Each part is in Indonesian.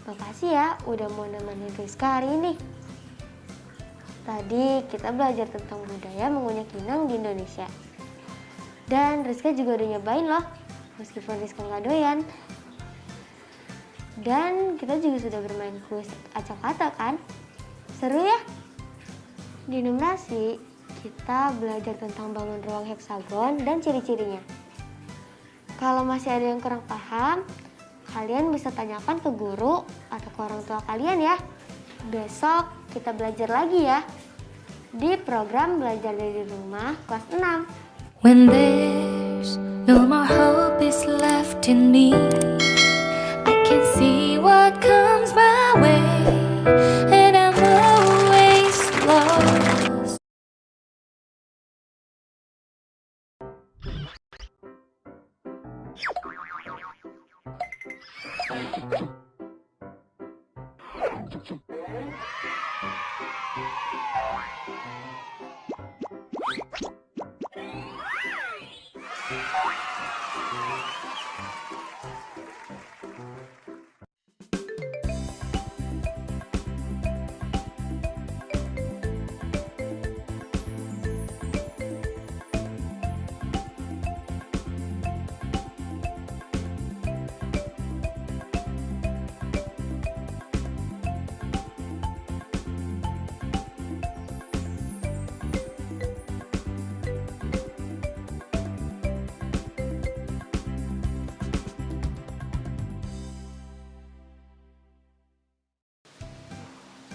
Makasih ya udah mau nemenin Rizka hari ini. Tadi kita belajar tentang budaya mengunyah kinang di Indonesia. Dan Rizka juga udah nyobain loh, meskipun Rizka nggak doyan. Dan kita juga sudah bermain kuis acak kata kan? Seru ya? Di numerasi, kita belajar tentang bangun ruang heksagon dan ciri-cirinya. Kalau masih ada yang kurang paham, kalian bisa tanyakan ke guru atau ke orang tua kalian ya. Besok kita belajar lagi ya di program belajar dari rumah kelas 6. When there's no more hope is left in me, I can see what comes my way, and I'm always lost.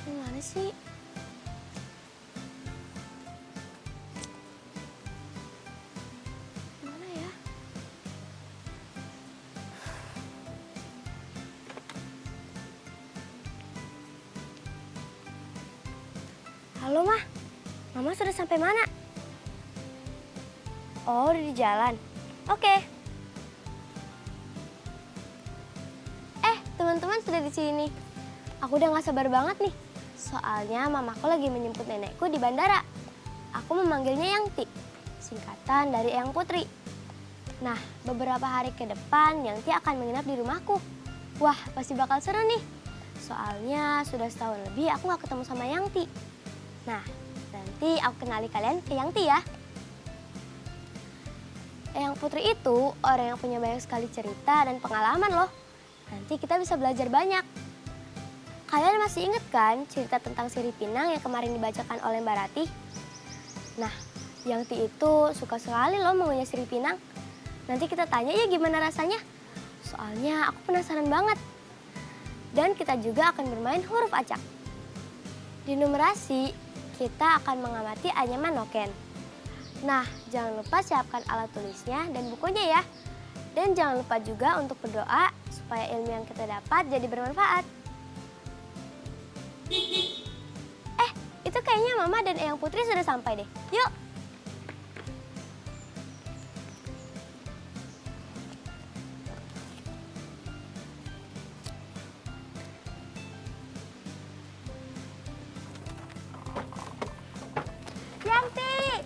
Gimana sih? Mana ya? Halo, Mah. Mama sudah sampai mana? Oh, udah di jalan. Oke. Teman-teman sudah di sini. Aku udah gak sabar banget nih. Soalnya mamaku lagi menjemput nenekku di bandara. Aku memanggilnya Yangti, singkatan dari Eyang Putri. Nah, beberapa hari ke depan Yangti akan menginap di rumahku. Wah, pasti bakal seru nih. Soalnya sudah setahun lebih aku gak ketemu sama Yangti. Nah, nanti aku kenali kalian ke Yangti ya. Eyang Putri itu orang yang punya banyak sekali cerita dan pengalaman loh. Nanti kita bisa belajar banyak. Kalian masih inget kan cerita tentang Sirip Pinang yang kemarin dibacakan oleh Mbak Ratih? Nah, Yangti itu suka sekali loh mengunyah Sirip Pinang. Nanti kita tanya ya gimana rasanya. Soalnya aku penasaran banget. Dan kita juga akan bermain huruf acak. Di numerasi, kita akan mengamati anyaman noken. Nah, jangan lupa siapkan alat tulisnya dan bukunya ya. Dan jangan lupa juga untuk berdoa supaya ilmu yang kita dapat jadi bermanfaat. Itu kayaknya Mama dan Eyang Putri sudah sampai deh. Yuk! Yanti!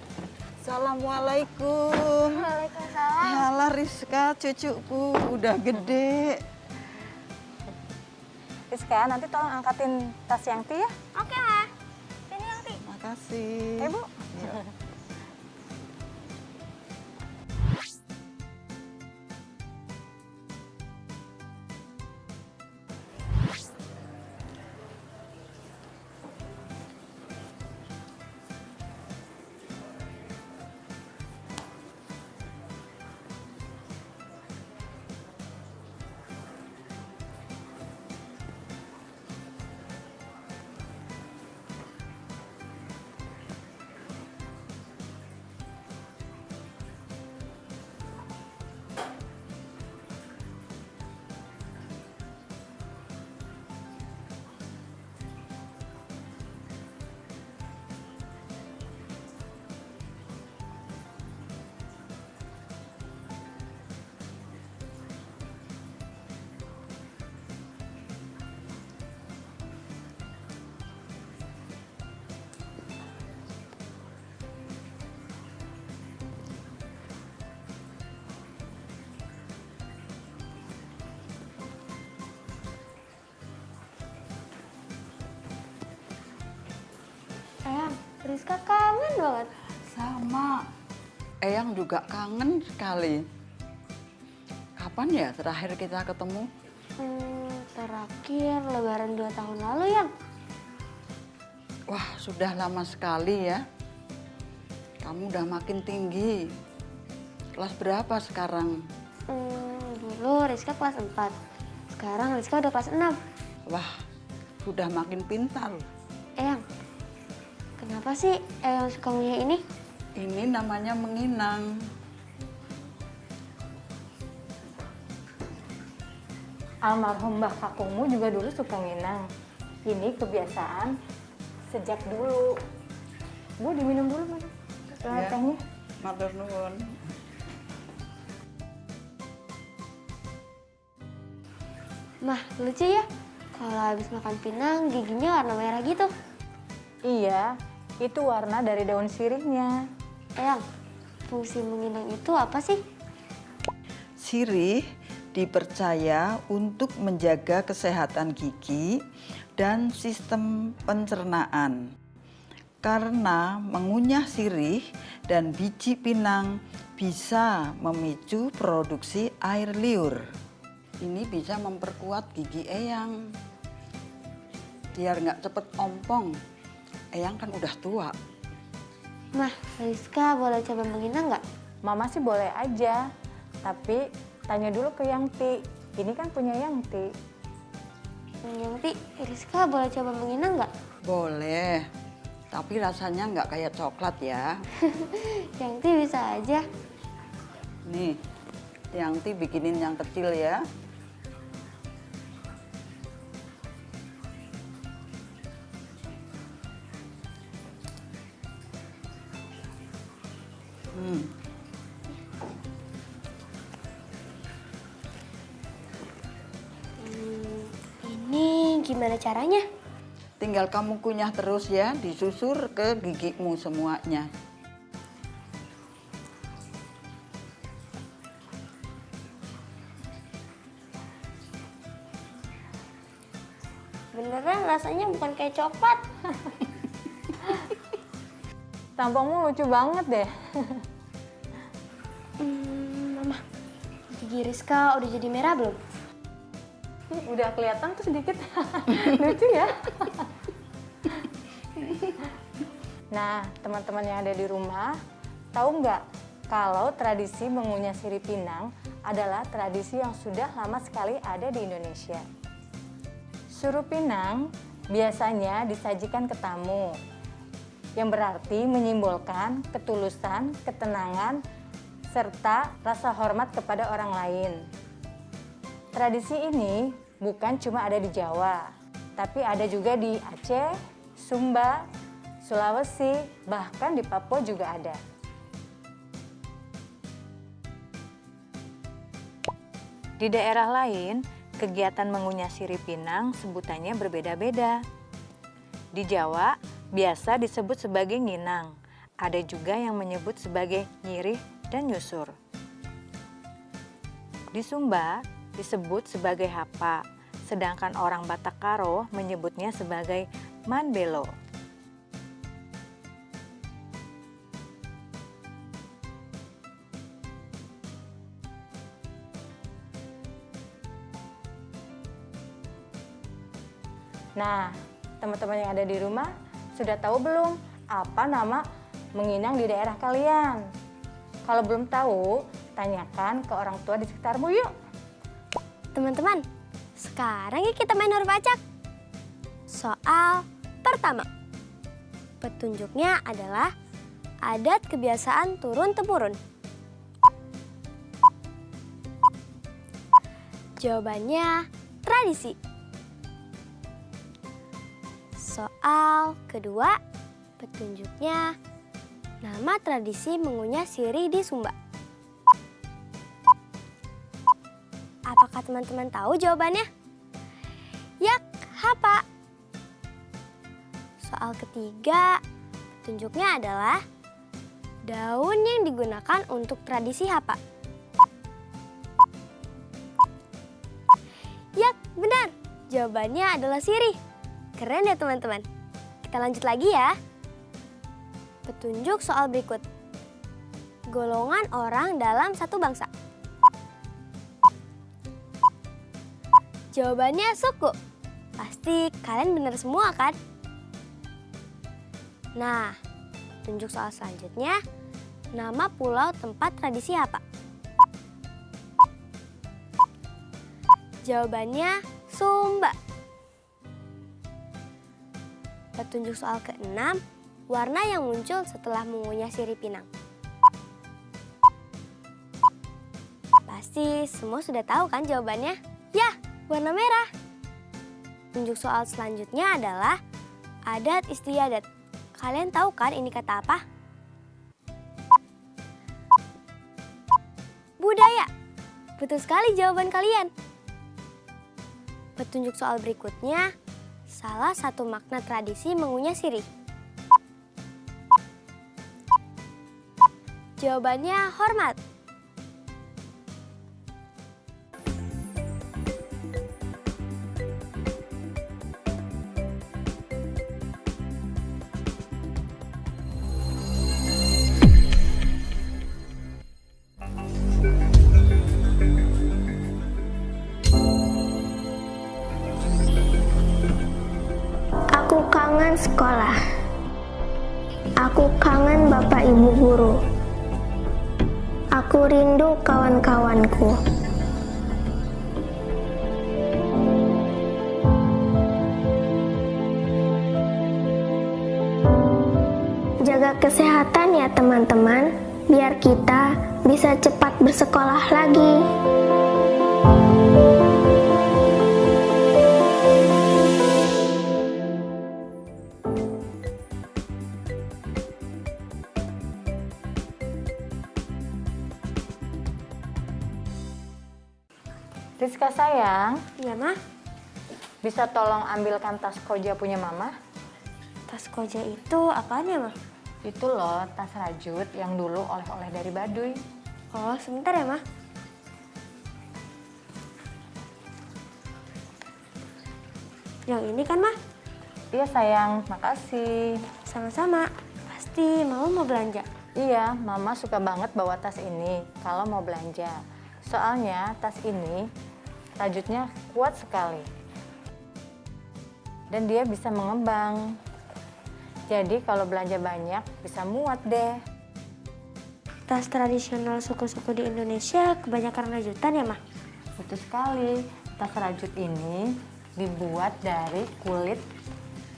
Assalamualaikum. Waalaikumsalam. Yalah Rizka, cucuku udah gede. Rizka, nanti tolong angkatin tas Yangti ya. Oke lah. Sini Yanti. Makasih. Bu. Rizka kangen banget. Sama. Eyang juga kangen sekali. Kapan ya terakhir kita ketemu? Terakhir lebaran 2 tahun lalu, Yang. Wah, sudah lama sekali ya. Kamu udah makin tinggi. Kelas berapa sekarang? Dulu Rizka kelas 4. Sekarang Rizka udah kelas 6. Wah, sudah makin pintar. Eyang, kenapa sih Eyang suka ngunyah ini? Ini namanya menginang. Almarhum Mbah Kakungmu juga dulu suka nginang. Ini kebiasaan sejak dulu. Bu, diminum dulu, Mas. Ya. Tehnya. Matur nuwun. Mah, lucu ya. Kalau habis makan pinang, giginya warna merah gitu. Iya, itu warna dari daun sirihnya. Eyang, fungsi menginang itu apa sih? Sirih dipercaya untuk menjaga kesehatan gigi dan sistem pencernaan. Karena mengunyah sirih dan biji pinang bisa memicu produksi air liur. Ini bisa memperkuat gigi Eyang. Biar nggak cepet ompong. Eyang kan udah tua. Mah, Rizka boleh coba menginang nggak? Mama sih boleh aja, tapi tanya dulu ke Yangti. Ini kan punya Yangti. Yangti, Rizka boleh coba menginang nggak? Boleh, tapi rasanya nggak kayak coklat ya. Yangti bisa aja. Nih, Yangti bikinin yang kecil ya. Ini gimana caranya? Tinggal kamu kunyah terus ya, disusur ke gigimu semuanya. Beneran rasanya bukan kayak coklat. Tampangmu lucu banget deh. Mama, gigi Rizka udah jadi merah belum? Udah kelihatan tuh sedikit. Lucu ya. Nah, teman-teman yang ada di rumah, tahu nggak kalau tradisi mengunyah sirih pinang adalah tradisi yang sudah lama sekali ada di Indonesia. Suruh pinang biasanya disajikan ke tamu, yang berarti menyimbolkan ketulusan, ketenangan, serta rasa hormat kepada orang lain. Tradisi ini bukan cuma ada di Jawa, tapi ada juga di Aceh, Sumba, Sulawesi, bahkan di Papua juga ada. Di daerah lain, kegiatan mengunyah sirih pinang sebutannya berbeda-beda. Di Jawa, biasa disebut sebagai nginang. Ada juga yang menyebut sebagai nyirih dan nyusur. Di Sumba disebut sebagai hapa, sedangkan orang Batak Karo menyebutnya sebagai manbelo. Nah, teman-teman yang ada di rumah sudah tahu belum apa nama menginang di daerah kalian? Kalau belum tahu, tanyakan ke orang tua di sekitarmu yuk. Teman-teman, sekarang yuk kita main huruf acak. Soal pertama. Petunjuknya adalah adat kebiasaan turun-temurun. Jawabannya tradisi. Soal kedua, petunjuknya nama tradisi mengunyah sirih di Sumba. Apakah teman-teman tahu jawabannya? Yak, hapa. Soal ketiga, petunjuknya adalah daun yang digunakan untuk tradisi hapa. Yak, benar. Jawabannya adalah sirih. Keren ya teman-teman. Kita lanjut lagi ya. Petunjuk soal berikut. Golongan orang dalam satu bangsa. Jawabannya suku. Pasti kalian benar semua kan? Nah, petunjuk soal selanjutnya. Nama pulau tempat tradisi apa? Jawabannya Sumba. Petunjuk soal ke-6. Warna yang muncul setelah mengunyah sirip pinang. Pasti semua sudah tahu kan jawabannya? Ya, warna merah. Petunjuk soal selanjutnya adalah adat istiadat. Kalian tahu kan ini kata apa? Budaya. Betul sekali jawaban kalian. Petunjuk soal berikutnya, salah satu makna tradisi mengunyah sirih. Jawabannya hormat. Aku kangen sekolah. Aku kangen Bapak Ibu guru. Aku rindu kawan-kawanku. Jaga kesehatan ya teman-teman, biar kita bisa cepat bersekolah lagi. Rizka sayang, Iya, Mah. bisa tolong ambilkan tas koja punya mama? Tas koja itu apaan ya, Mah? Itu loh tas rajut yang dulu oleh-oleh dari Baduy. Oh, sebentar ya, Mah. Yang ini kan, Mah? Iya sayang, makasih. Sama-sama. Pasti mau belanja. Iya, mama suka banget bawa tas ini kalau mau belanja. Soalnya tas ini rajutnya kuat sekali. Dan dia bisa mengembang. Jadi kalau belanja banyak bisa muat deh. Tas tradisional suku-suku di Indonesia kebanyakan rajutan ya, Mah? Betul sekali. Tas rajut ini dibuat dari kulit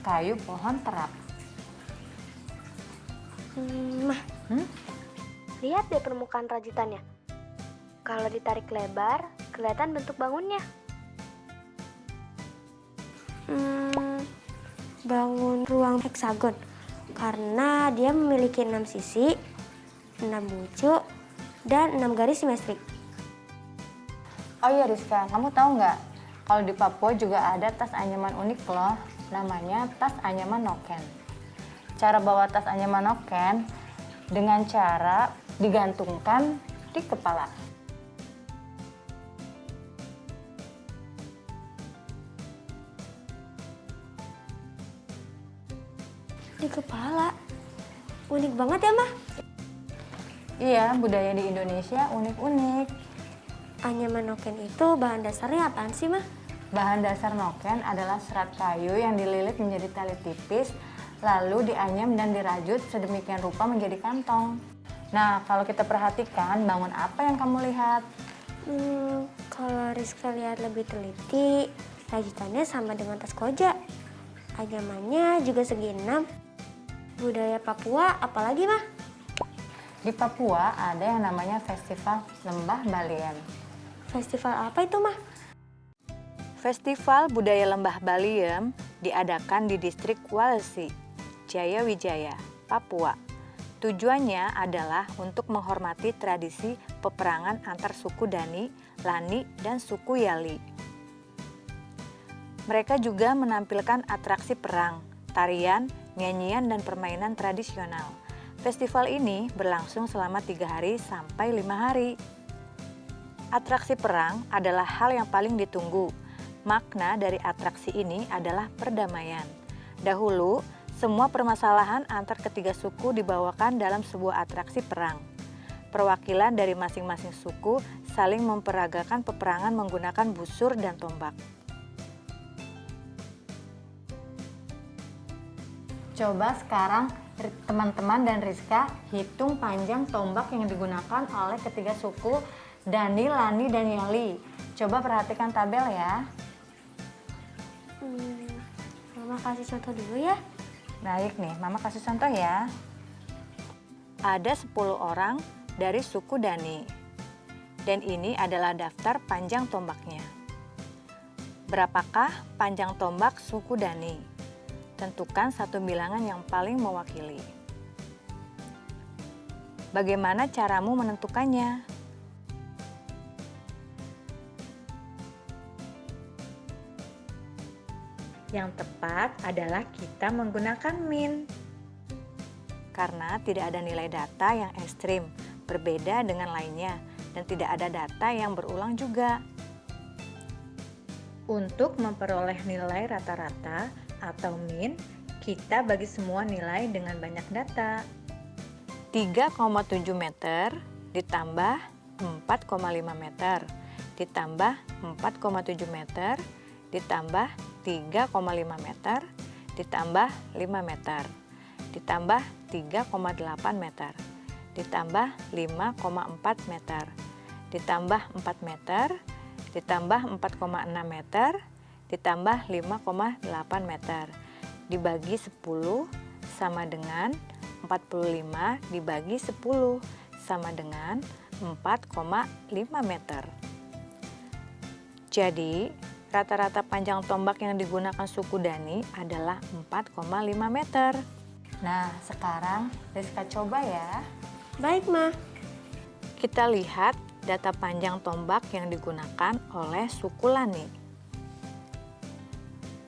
kayu pohon terap. Mah, lihat deh permukaan rajutannya. Kalau ditarik lebar, kelihatan bentuk bangunnya. Bangun ruang heksagon karena dia memiliki 6 sisi, 6 bucu, dan 6 garis simetrik. Oh iya Rizka, kamu tahu nggak? Kalau di Papua juga ada tas anyaman unik loh, namanya tas anyaman noken. Cara bawa tas anyaman noken dengan cara digantungkan di kepala. Di kepala, unik banget ya, Mah? Iya, budaya di Indonesia unik-unik. Anyaman noken itu bahan dasarnya apaan sih, Mah? Bahan dasar noken adalah serat kayu yang dililit menjadi tali tipis, lalu dianyam dan dirajut sedemikian rupa menjadi kantong. Nah, kalau kita perhatikan, bangun apa yang kamu lihat? Kalau Rizka lihat lebih teliti, rajutannya sama dengan tas koja. Anyamannya juga segi 6. Budaya Papua apalagi, Mah? Di Papua ada yang namanya Festival Lembah Baliem. Festival apa itu, Mah? Festival Budaya Lembah Baliem diadakan di distrik Walsi, Jayawijaya, Papua. Tujuannya adalah untuk menghormati tradisi peperangan antar suku Dani, Lani, dan suku Yali. Mereka juga menampilkan atraksi perang, tarian, nyanyian, dan permainan tradisional. Festival ini berlangsung selama 3 hari sampai 5 hari. Atraksi perang adalah hal yang paling ditunggu. Makna dari atraksi ini adalah perdamaian. Dahulu, Semua permasalahan antar ketiga suku dibawakan dalam sebuah atraksi perang. Perwakilan dari masing-masing suku saling memperagakan peperangan menggunakan busur dan tombak. Coba sekarang teman-teman dan Rizka hitung panjang tombak yang digunakan oleh ketiga suku Dani, Lani, dan Yali. Coba perhatikan tabel ya. Mama kasih contoh dulu ya. Baik nih, Mama kasih contoh ya. Ada 10 orang dari suku Dani. Dan ini adalah daftar panjang tombaknya. Berapakah panjang tombak suku Dani? Tentukan satu bilangan yang paling mewakili. Bagaimana caramu menentukannya? Yang tepat adalah kita menggunakan min. Karena tidak ada nilai data yang ekstrim, berbeda dengan lainnya, dan tidak ada data yang berulang juga. Untuk memperoleh nilai rata-rata atau min, kita bagi semua nilai dengan banyak data. 3,7 meter ditambah 4,5 meter ditambah 4,7 meter ditambah 3,5 meter ditambah 5 meter ditambah 3,8 meter ditambah 5,4 meter ditambah 4 meter ditambah 4,6 meter ditambah 5,8 meter dibagi 10 sama dengan 45 dibagi 10 sama dengan 4,5 meter. Jadi, rata-rata panjang tombak yang digunakan suku Dani adalah 4,5 meter. Nah, sekarang Rizka coba ya. Baik, Ma. Kita lihat data panjang tombak yang digunakan oleh suku Lani.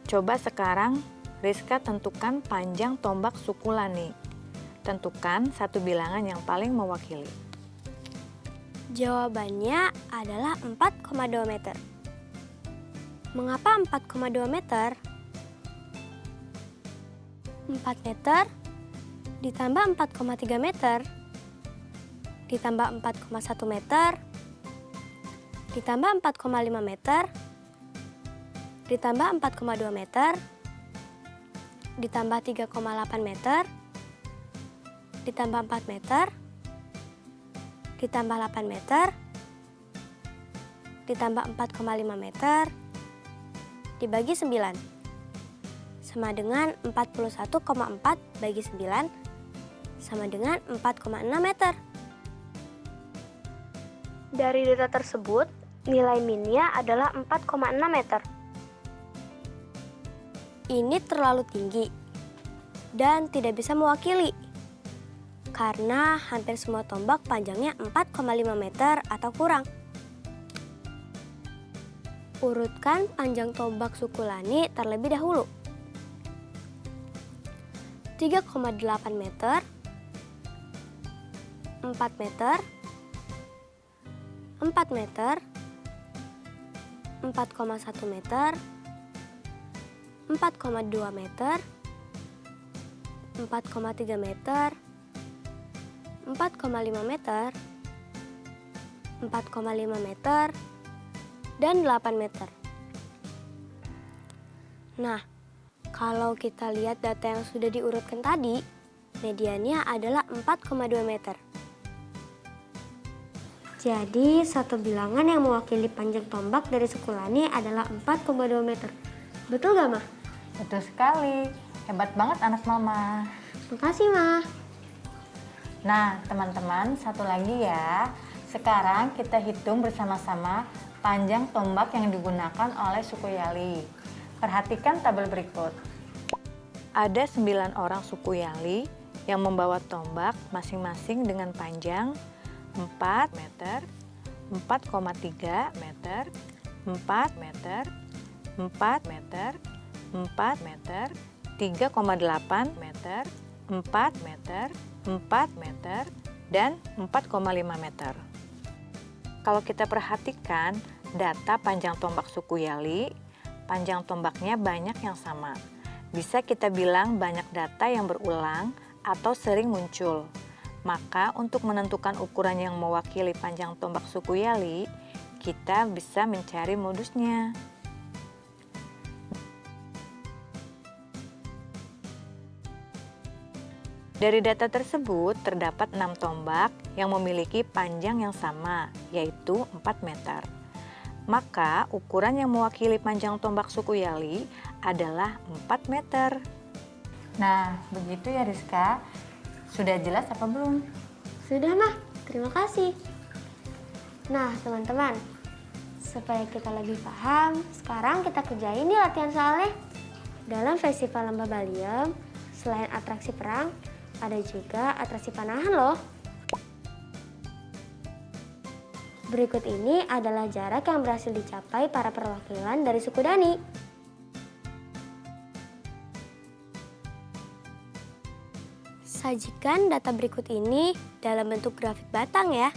Coba sekarang Rizka tentukan panjang tombak suku Lani. Tentukan satu bilangan yang paling mewakili. Jawabannya adalah 4,2 meter. Mengapa 4,2 meter? 4 meter ditambah 4,3 meter ditambah 4,1 meter ditambah 4,5 meter ditambah 4,2 meter ditambah 3,8 meter ditambah 4 meter ditambah 8 meter ditambah 4,5 meter dibagi 9 sama dengan 41,4 bagi 9 sama dengan 4,6 meter. Dari data tersebut, nilai minnya adalah 4,6 meter. Ini terlalu tinggi dan tidak bisa mewakili karena hampir semua tombak panjangnya 4,5 meter atau kurang. Urutkan panjang tombak suku Lani terlebih dahulu. 3,8 meter, 4 meter, 4 meter, 4,1 meter, 4,2 meter, 4,3 meter, 4,5 meter, 4,5 meter, dan 8 meter. Nah, kalau kita lihat data yang sudah diurutkan tadi, mediannya adalah 4,2 meter. Jadi, satu bilangan yang mewakili panjang tombak dari suku Lani adalah 4,2 meter. Betul gak, Ma? Betul sekali. Hebat banget anak Mama. Makasih, Ma. Nah, teman-teman, satu lagi ya. Sekarang kita hitung bersama-sama panjang tombak yang digunakan oleh suku Yali. Perhatikan tabel berikut. Ada 9 orang suku Yali yang membawa tombak masing-masing dengan panjang 4 meter, 4,3 meter, 4 meter, 4 meter, 4 meter, 3,8 meter, 4 meter, 4 meter, dan 4,5 meter. Kalau kita perhatikan data panjang tombak suku Yali, panjang tombaknya banyak yang sama. bisa kita bilang banyak data yang berulang atau sering muncul. Maka untuk menentukan ukuran yang mewakili panjang tombak suku Yali, kita bisa mencari modusnya. Dari data tersebut terdapat 6 tombak yang memiliki panjang yang sama, yaitu 4 meter. Maka ukuran yang mewakili panjang tombak suku Yali adalah 4 meter. Nah, begitu ya Rizka. Sudah jelas apa belum? Sudah, Mah. Terima kasih. Nah, teman-teman, supaya kita lebih paham, sekarang kita kerjain nih latihan soalnya. Dalam festival lomba Baliem, selain atraksi perang, ada juga atraksi panahan loh. Berikut ini adalah jarak yang berhasil dicapai para perwakilan dari suku Dani. Sajikan data berikut ini dalam bentuk grafik batang ya.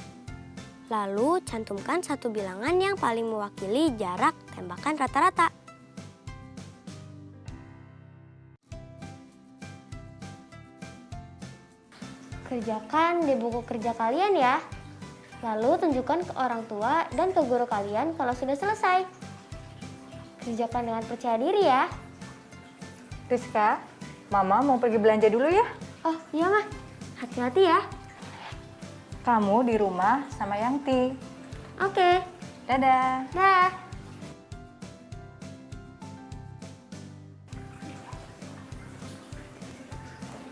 Lalu cantumkan satu bilangan yang paling mewakili jarak tembakan rata-rata. Kerjakan di buku kerja kalian ya. Lalu tunjukkan ke orang tua dan ke guru kalian kalau sudah selesai. Kerjakan dengan percaya diri ya. Rizka, Mama mau pergi belanja dulu ya. Oh iya Mah, hati-hati ya. Kamu di rumah sama Yangti. Oke, Dadah. dah.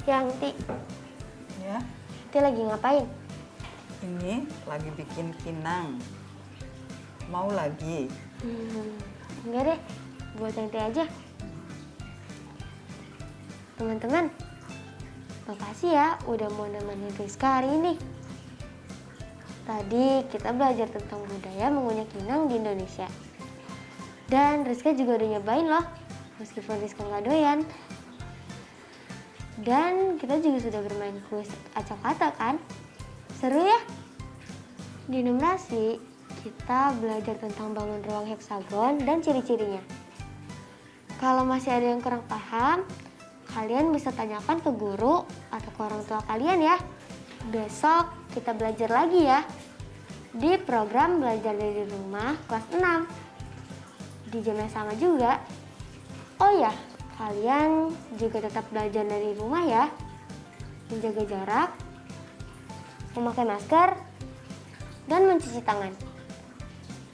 Yangti, Ya, Yangti lagi ngapain? ini lagi bikin kinang. Mau lagi? Enggak deh, buat Yangti aja. Teman-teman, makasih ya udah mau nemenin Rizka hari ini. Tadi kita belajar tentang budaya mengunyah kinang di Indonesia. Dan Rizka juga udah nyobain loh, meskipun Rizka nggak doyan. Dan kita juga sudah bermain kuis acak kata kan? Seru ya? Di numerasi, kita belajar tentang bangun ruang heksagon dan ciri-cirinya. Kalau masih ada yang kurang paham, kalian bisa tanyakan ke guru atau ke orang tua kalian ya. Besok kita belajar lagi ya di program belajar dari rumah kelas 6 di jam yang sama juga. Oh ya, kalian juga tetap belajar dari rumah ya, menjaga jarak, memakai masker, dan mencuci tangan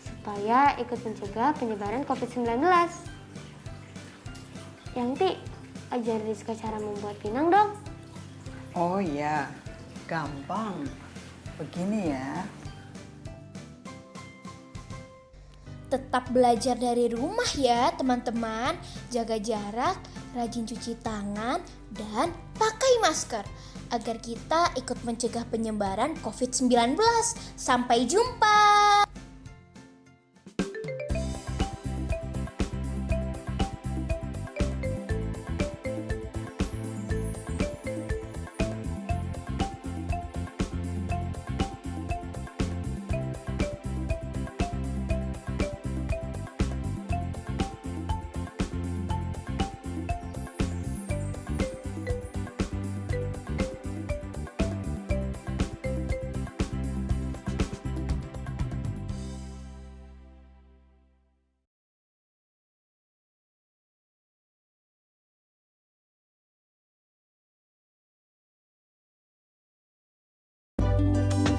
supaya ikut mencegah penyebaran COVID-19. Yangti, ajar Rizka cara membuat pinang dong. Oh iya, gampang. Begini ya. Tetap belajar dari rumah ya teman-teman. Jaga jarak, rajin cuci tangan, dan pakai masker agar kita ikut mencegah penyebaran COVID-19. Sampai jumpa!